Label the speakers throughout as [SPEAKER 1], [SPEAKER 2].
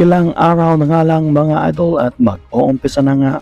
[SPEAKER 1] Ilang araw na nga lang mga idol at mag-uumpisa na nga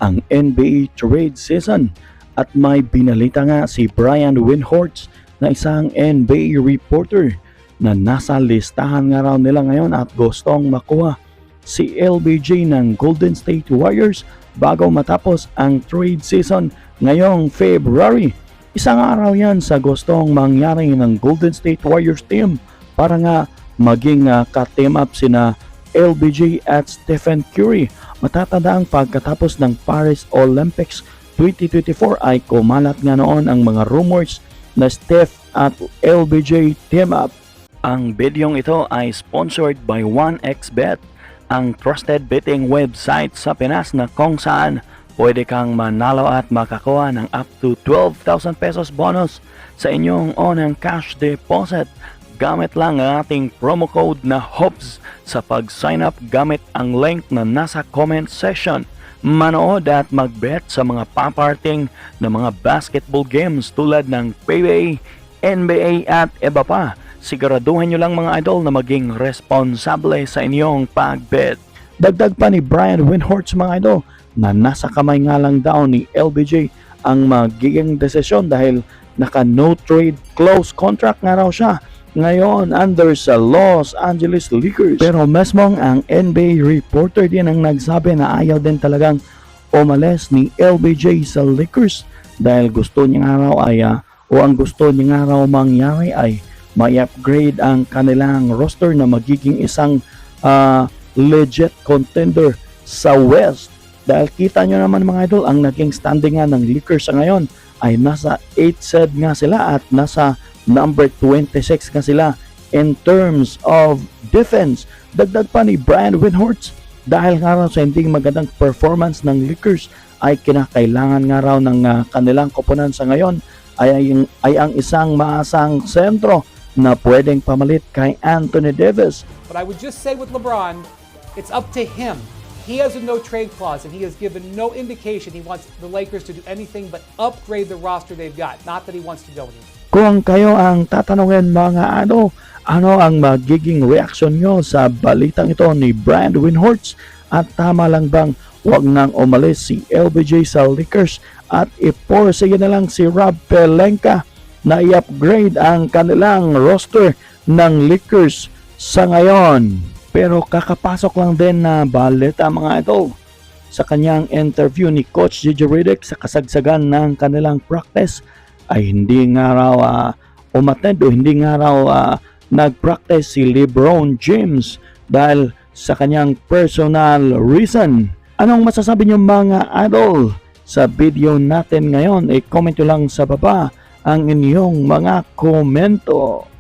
[SPEAKER 1] ang NBA trade season at may binalita nga si Brian Windhorst na isang NBA reporter na nasa listahan nga raw nila ngayon at gustong makuha si LBJ ng Golden State Warriors bago matapos ang trade season ngayong February. Isang araw yan sa gustong mangyari ng Golden State Warriors team para nga maging ka-team up sina LBJ at Stephen Curry. Matatandaan pagkatapos ng Paris Olympics 2024 ay kumalat nga noon ang mga rumors na Steph at LBJ team up. Ang bidyong ito ay sponsored by 1xBet, ang trusted betting website sa Pinas na kung saan pwede kang manalo at makakuha ng up to 12,000 pesos bonus sa inyong unang cash deposit. Gamit lang ang ating promo code na HOPES sa pag-sign up gamit ang link na nasa comment section. Manood at mag-bet sa mga paparting na mga basketball games tulad ng PBA, NBA at iba pa. Siguraduhan nyo lang mga idol na maging responsable sa inyong pag-bet. Dagdag pa ni Brian Windhorst mga idol na nasa kamay nga lang daw ni LBJ ang magiging desisyon dahil naka no trade close contract nga raw siya ngayon under sa Los Angeles Lakers. Pero mesmong ang NBA reporter din ang nagsabi na ayaw din talagang umalis ni LBJ sa Lakers dahil gusto niya nga raw ay ang gusto niya nga raw mangyari ay may upgrade ang kanilang roster na magiging isang legit contender sa West. Dahil kita nyo naman mga idol, ang naging standing nga ng Lakers sa ngayon ay nasa 8 seed nga sila at nasa number 26 nga sila in terms of defense. Dagdag pa ni Brian Windhorst dahil nga raw sa hindi magandang performance ng Lakers ay kinakailangan nga raw ng kanilang koponan sa ngayon ay ang isang maasang sentro na pwedeng pamalit kay Anthony Davis.
[SPEAKER 2] But I would just say with LeBron, it's up to him. He has a no trade clause and he has given no indication he wants the Lakers to do anything but upgrade the roster they've got. Not that he wants to go anywhere.
[SPEAKER 1] Kung kayo ang tatanungin mga ano ang magiging reaksyon nyo sa balitang ito ni Brian Windhorst at tama lang bang wag nang umalis si LBJ sa Lakers at iporsiya na lang si Rob Pelinka na i-upgrade ang kanilang roster ng Lakers sa ngayon. Pero kakapasok lang din na balita mga idol sa kanyang interview ni Coach J.J. Redick sa kasagsagan ng kanilang practice ay hindi nga raw umattend o hindi nga raw nag-practice si LeBron James dahil sa kanyang personal reason. Anong masasabi niyo mga idol sa video natin ngayon? I-comment nyo lang sa baba ang inyong mga komento.